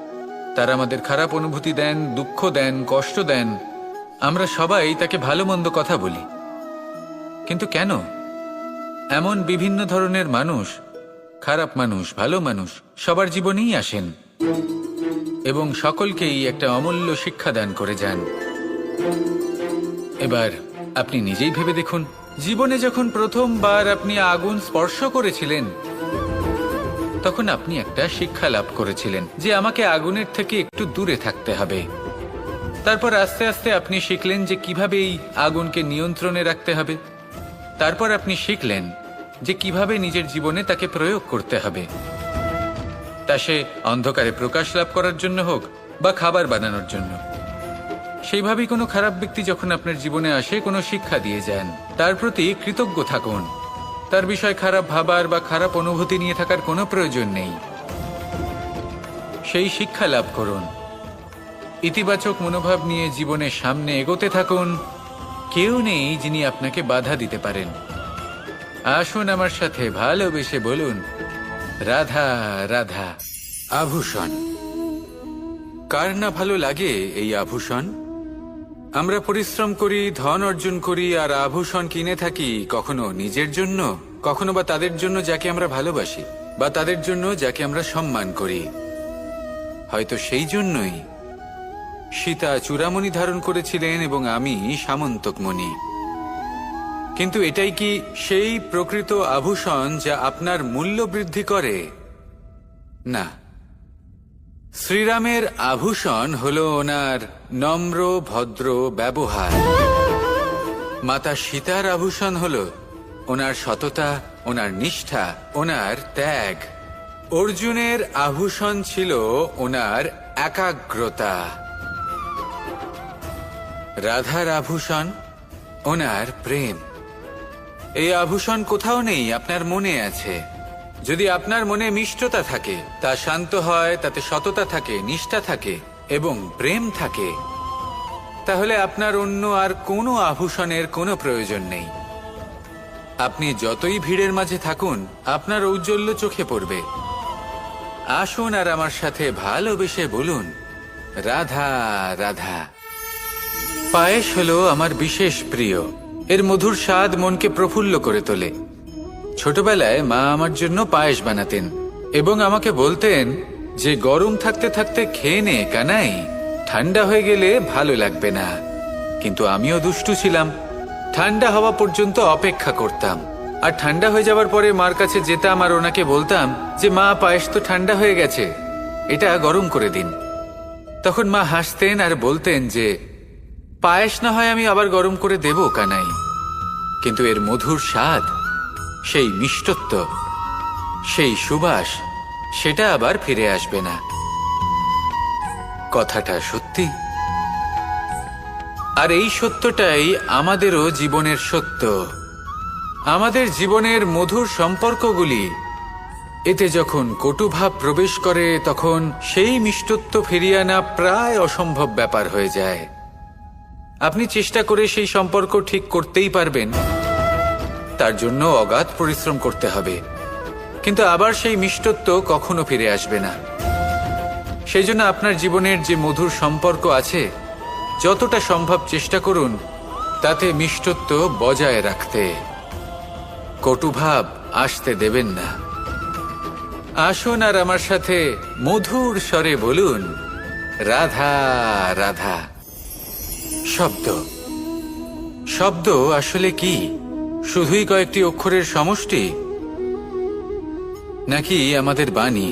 তারা আমাদের খারাপ অনুভূতি দেন, দুঃখ দেন, কষ্ট দেন। আমরা সবাই তাকে ভালো মন্দ কথা বলি। কিন্তু কেন? এমন বিভিন্ন ধরনের মানুষ, খারাপ মানুষ, ভালো মানুষ, সবার জীবনেই আসেন এবং সকলকেই একটা অমূল্য শিক্ষা দান করে যান। এবার আপনি নিজেই ভেবে দেখুন, জীবনে যখন প্রথমবার আপনি আগুন স্পর্শ করেছিলেন তখন আপনি একটা শিক্ষা লাভ করেছিলেন যে আমাকে আগুনের থেকে একটু দূরে থাকতে হবে। তারপর আস্তে আস্তে আপনি শিখলেন যে কিভাবে এই আগুনকে নিয়ন্ত্রণে রাখতে হবে। তারপর আপনি শিখলেন যে কিভাবে নিজের জীবনে তাকে প্রয়োগ করতে হবে, তা সে অন্ধকারে প্রকাশ লাভ করার জন্য হোক বা খাবার বানানোর জন্য। সেইভাবেই কোনো খারাপ ব্যক্তি যখন আপনার জীবনে আসে, কোনো শিক্ষা দিয়ে যান, তার প্রতি কৃতজ্ঞ থাকুন। তার বিষয় খারাপ ভাবার বা খারাপ অনুভূতি নিয়ে থাকার কোনো প্রয়োজন নেই। সেই শিক্ষা লাভ করুন। ইতিবাচক মনোভাব নিয়ে জীবনের সামনে এগোতে থাকুন। কেউ নেই যিনি আপনাকে বাধা দিতে পারেন। আসুন আমার সাথে ভালোবেসে বলুন, রাধা রাধা। আভূষণ, কার না ভালো লাগে এই আভূষণ? আমরা পরিশ্রম করি, ধন অর্জন করি, আর আভূষণ কিনে থাকি, কখনো নিজের জন্য, কখনো বা তাদের জন্য যাকে আমরা ভালোবাসি, বা তাদের জন্য যাকে আমরা সম্মান করি। হয়তো সেই জন্যই সীতা চূড়ামণি ধারণ করেছিলেন এবং আমি সামন্তকমণি। কিন্তু এটাই কি সেই প্রকৃত আভূষণ যা আপনার মূল্য বৃদ্ধি করে? না। শ্রীরামের আভূষণ হলো ওনার নম্র ভদ্র ব্যবহার। মাতা সীতার আভূষণ হলো ওনার সততা, ওনার নিষ্ঠা, ওনার ত্যাগ। অর্জুনের আভূষণ ছিল ওনার একাগ্রতা। রাধার আভূষণ ওনার প্রেম। এই আভূষণ কোথাও নেই, আপনার মনে আছে। যদি আপনার মনে মিষ্টতা থাকে, তা শান্ত হয়, তাতে সততা থাকে, নিষ্ঠা থাকে এবং প্রেম থাকে, তাহলে আপনার অন্য আর কোনো আভূষণের কোনো প্রয়োজন নেই। আপনি যতই ভিড়ের মাঝে থাকুন, আপনার ঔজ্জ্বল্য চোখে পড়বে। আসুন আর আমার সাথে ভালোবেসে বলুন, রাধা রাধা। পায়েস হলো আমার বিশেষ প্রিয়। এর মধুর স্বাদ মনকে প্রফুল্ল করে তোলে। ছোটবেলায় মা আমার জন্য পায়েস বানাতেন এবং আমাকে বলতেন যে গরম থাকতে থাকতে খেয়ে নে কানাই, ঠান্ডা হয়ে গেলে ভালো লাগবে না। কিন্তু আমিও দুষ্টু ছিলাম, ঠান্ডা হওয়া পর্যন্ত অপেক্ষা করতাম, আর ঠান্ডা হয়ে যাওয়ার পরে মার কাছে যেতাম আর ওনাকে বলতাম যে মা, পায়েস তো ঠান্ডা হয়ে গেছে, এটা গরম করে দিন। তখন মা হাসতেন আর বলতেন যে পায়েস না হয় আমি আবার গরম করে দেব কানাই, কিন্তু এর মধুর স্বাদ, সেই মিষ্টত্ব, সেই সুবাস, সেটা আবার ফিরে আসবে না। কথাটা সত্যি। আর এই সত্যটাই আমাদেরও জীবনের সত্য। আমাদের জীবনের মধুর সম্পর্কগুলি, এতে যখন কটুভাব প্রবেশ করে, তখন সেই মিষ্টত্ব ফিরিয়ে আনা প্রায় অসম্ভব ব্যাপার হয়ে যায়। আপনি চেষ্টা করে সেই সম্পর্ক ঠিক করতেই পারবেন, তার জন্য অগাধ পরিশ্রম করতে হবে, কিন্তু আবার সেই মিষ্টত্ব কখনো ফিরে আসবে না। সেই জন্য আপনার জীবনের যে মধুর সম্পর্ক আছে, যতটা সম্ভব চেষ্টা করুন তাতে মিষ্টত্ব বজায় রাখতে। কটুভাব আসতে দেবেন না। আসুন আর আমার সাথে মধুর স্বরে বলুন, রাধা রাধা। শব্দ, শব্দ আসলে কি? শুধুই কয়েকটি অক্ষরের সমষ্টি, নাকি আমাদের বাণী?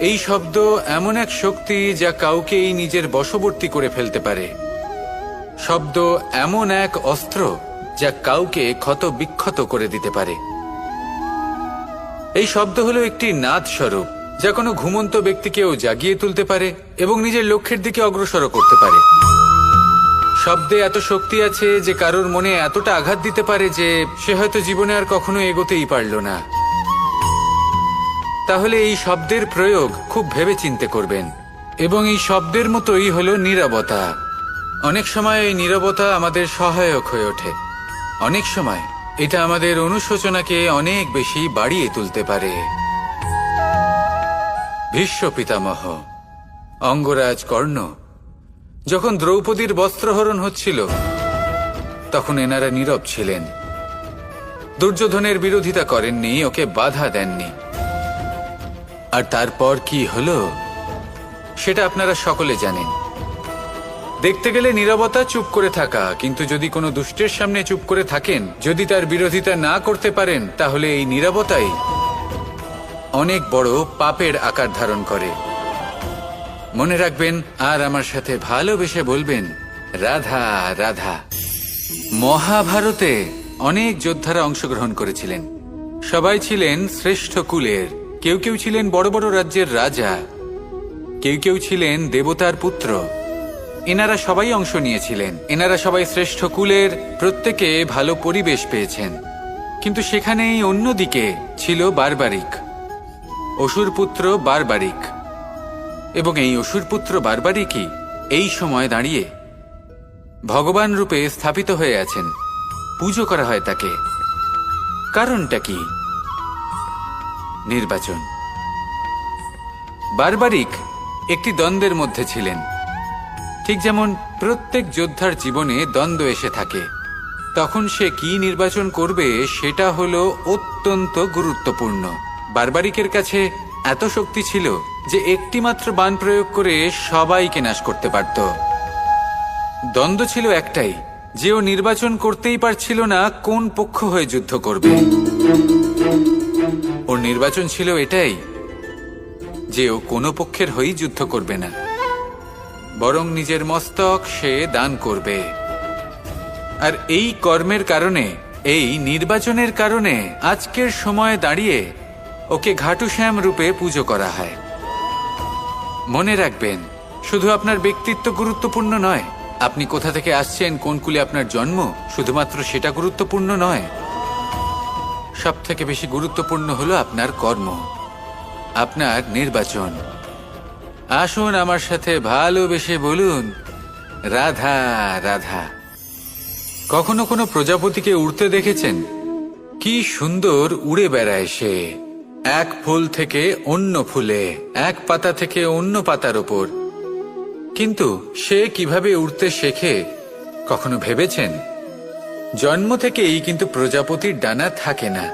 এই শব্দ এমন এক শক্তি যা কাউকেই নিজের বশবর্তী করে ফেলতে পারে। শব্দ এমন এক অস্ত্র যা কাউকে ক্ষত বিক্ষত করে দিতে পারে। এই শব্দ হলো একটি নাদ স্বরূপ, যা কোনো ঘুমন্ত ব্যক্তিকেও জাগিয়ে তুলতে পারে এবং নিজের লক্ষ্যের দিকে অগ্রসর করতে পারে। শব্দে এত শক্তি আছে যে কারোর মনে এতটা আঘাত দিতে পারে যে সে হয়তো জীবনে আর কখনো এগোতেই পারল না। তাহলে এই শব্দের প্রয়োগ খুব ভেবে চিন্তে করবেন। এবং এই শব্দের মতোই হলো নীরবতা। অনেক সময় এই নীরবতা আমাদের সহায়ক হয়ে ওঠে। অনেক সময় এটা আমাদের অনুশোচনাকে অনেক বেশি বাড়িয়ে তুলতে পারে। ভীষ্ম পিতামহ, অঙ্গরাজ কর্ণ, যখন দ্রৌপদীর বস্ত্রহরণ হচ্ছিল, তখন এনারা নীরব ছিলেন। দুর্যোধনের বিরোধিতা করেননি, ওকে বাধা দেননি। আর তারপর কি হলো সেটা আপনারা সকলে জানেন। দেখতে গেলে নীরবতা চুপ করে থাকা, কিন্তু যদি কোনো দুষ্টের সামনে চুপ করে থাকেন, যদি তার বিরোধিতা না করতে পারেন, তাহলে এই নীরবতাই অনেক বড় পাপের আকার ধারণ করে। মনে রাখবেন আর আমার সাথে ভালোবেসে বলবেন, রাধা রাধা। মহাভারতে অনেক যোদ্ধারা অংশগ্রহণ করেছিলেন। সবাই ছিলেন শ্রেষ্ঠ কুলের। কেউ কেউ ছিলেন বড় বড় রাজ্যের রাজা, কেউ কেউ ছিলেন দেবতার পুত্র। এনারা সবাই অংশ নিয়েছিলেন। এনারা সবাই শ্রেষ্ঠ কুলের, প্রত্যেকে ভালো পরিবেশ পেয়েছেন। কিন্তু সেখানেই অন্যদিকে ছিল বারবারিক। অসুরপুত্র বারবারিক, এবং এই অসুরপুত্র বারবারিকই এই সময় দাঁড়িয়ে ভগবান রূপে স্থাপিত হয়ে আছেন। পুজো করা হয় তাকে। কারণটা কি? নির্বাচন। বারবারিক একটি দ্বন্দ্বের মধ্যে ছিলেন। ঠিক যেমন প্রত্যেক যোদ্ধার জীবনে দ্বন্দ্ব এসে থাকে, তখন সে কি নির্বাচন করবে সেটা হলো অত্যন্ত গুরুত্বপূর্ণ। বারবারিকের কাছে এত শক্তি ছিল যে একটিমাত্র বাণ প্রয়োগ করে সবাইকে নাশ করতে পারত। দ্বন্দ্ব ছিল একটাই, যে ও নির্বাচন করতেই পারছিল না কোন পক্ষ হয়ে যুদ্ধ করবে। ওর নির্বাচন ছিল এটাই যে ও কোনো পক্ষের হয়েই যুদ্ধ করবে না, বরং নিজের মস্তক সে দান করবে। আর এই কর্মের কারণে, এই নির্বাচনের কারণে আজকের সময়ে দাঁড়িয়ে ওকে ঘাটুশ্যাম রূপে পুজো করা হয়। মনে রাখবেন, শুধু আপনার ব্যক্তিত্ব গুরুত্বপূর্ণ নয়, আপনি কোথা থেকে আসছেন, কোন কুলে আপনার জন্ম, শুধুমাত্র সেটা গুরুত্বপূর্ণ নয়। সব থেকে বেশি গুরুত্বপূর্ণ হলো আপনার কর্ম, আপনার নির্বাচন। আসুন আমার সাথে ভালোবেসে বলুন, রাধা রাধা। কখনো কোনো প্রজাপতিকে উড়তে দেখেছেন? কি সুন্দর উড়ে বেড়ায় সে, এক ফুল থেকে অন্য ফুলে, এক পাতা থেকে অন্য পাতার ওপর। কিন্তু সে কিভাবে উড়তে শেখে কখনো ভেবেছেন? জন্ম থেকেই কিন্তু প্রজাপতির ডানা থাকে না,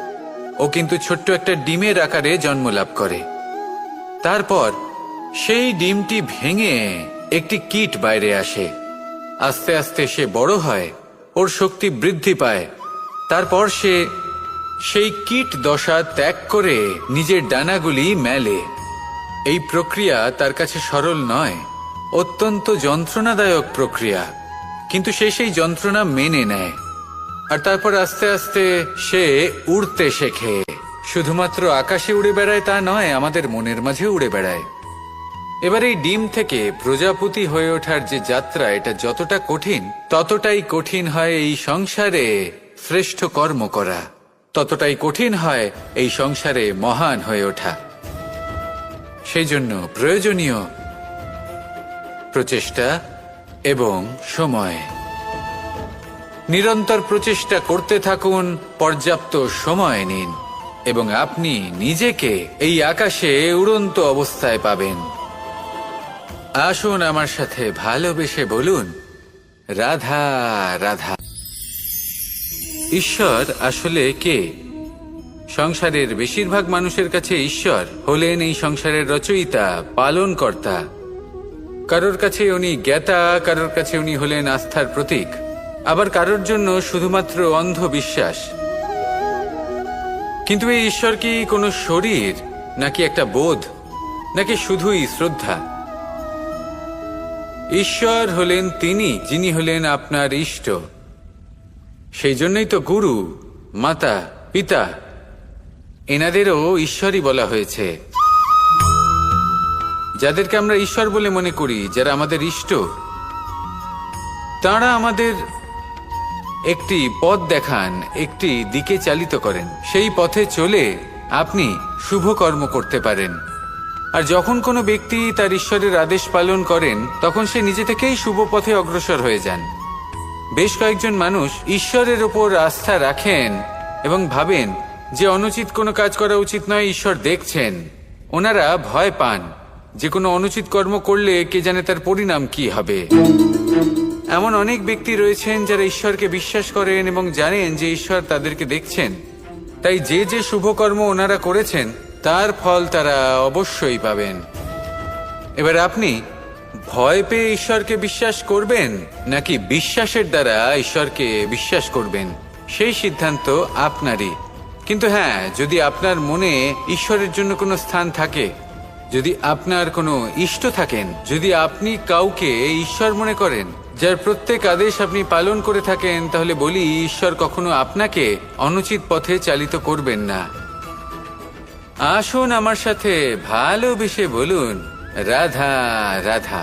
ও কিন্তু ছোট্ট একটা ডিমের আকারে জন্ম লাভ করে। তারপর সেই ডিমটি ভেঙে একটি কীট বাইরে আসে। আস্তে আস্তে সে বড় হয়, ওর শক্তি বৃদ্ধি পায়। তারপর সে সেই কীট দশা ত্যাগ করে নিজের ডানাগুলি মেলে। এই প্রক্রিয়া তার কাছে সরল নয়, অত্যন্ত যন্ত্রণাদায়ক প্রক্রিয়া, কিন্তু সে সেই যন্ত্রণা মেনে নেয়। আর তারপর আস্তে আস্তে সে উড়তে শেখে। শুধুমাত্র আকাশে উড়ে বেড়ায় তা নয়, আমাদের মনের মাঝে উড়ে বেড়ায়। এবার এই ডিম থেকে প্রজাপতি হয়ে ওঠার যে যাত্রা, এটা যতটা কঠিন, ততটাই কঠিন হয় এই সংসারে শ্রেষ্ঠ কর্ম করা, ততটাই কঠিন হয় এই সংসারে মহান হয়ে ওঠা। সেই জন্য প্রয়োজনীয় প্রচেষ্টা এবং সময়। নিরন্তর প্রচেষ্টা করতে থাকুন, পর্যাপ্ত সময় নিন, এবং আপনি নিজেকে এই আকাশে উড়ন্ত অবস্থায় পাবেন। আসুন আমার সাথে ভালোবেসে বলুন, রাধা রাধা। ঈশ্বর আসলে কে? সংসারের বেশিরভাগ মানুষের কাছে ঈশ্বর হলেন এই সংসারের রচয়িতা, পালনকর্তা। কারোর কাছে উনি জ্ঞাতা, কারোর কাছে উনি হলেন আস্থার প্রতীক, আবার কারোর জন্য শুধুমাত্র অন্ধ বিশ্বাস। কিন্তু এই ঈশ্বর কি কোনো শরীর, নাকি একটা বোধ, নাকি শুধুই শ্রদ্ধা? ঈশ্বর হলেন তিনি যিনি হলেন আপনার ইষ্ট। সেই জন্যই তো গুরু, মাতা, পিতা এনাদেরও ঈশ্বরই বলা হয়েছে। যাদেরকে আমরা ঈশ্বর বলে মনে করি, যারা আমাদের ইষ্ট, তাঁরা আমাদের একটি পথ দেখান, একটি দিকে চালিত করেন। সেই পথে চলে আপনি শুভ কর্ম করতে পারেন। আর যখন কোনো ব্যক্তি তার ঈশ্বরের আদেশ পালন করেন, তখন সে নিজে থেকেই শুভ পথে অগ্রসর হয়ে যান। বেশ কয়েকজন মানুষ ঈশ্বরের ওপর আস্থা রাখেন এবং ভাবেন যে অনুচিত কোনো কাজ করা উচিত নয়, ঈশ্বর দেখছেন। ওনারা ভয় পান যে কোনো অনুচিত কর্ম করলে কে জানে তার পরিণাম কি হবে। এমন অনেক ব্যক্তি রয়েছেন যারা ঈশ্বরকে বিশ্বাস করেন এবং জানেন যে ঈশ্বর তাদেরকে দেখছেন, তাই যে যে শুভ কর্ম ওনারা করেছেন তার ফল তারা অবশ্যই পাবেন। এবার আপনি ভয় পেয়ে ঈশ্বরকে বিশ্বাস করবেন, নাকি বিশ্বাসের দ্বারা ঈশ্বরকে বিশ্বাস করবেন, সেই সিদ্ধান্ত আপনারই। কিন্তু হ্যাঁ, যদি আপনার মনে ঈশ্বরের জন্য কোনো স্থান থাকে, যদি আপনার কোনো ইষ্ট থাকেন, যদি আপনি কাউকে ঈশ্বর মনে করেন, যার প্রত্যেক আদেশ আপনি পালন করে থাকেন, তাহলে বলি, ঈশ্বর কখনো আপনাকে অনুচিত পথে চালিত করবেন না। আসুন আমার সাথে ভালোবেসে বলুন, রাধা রাধা।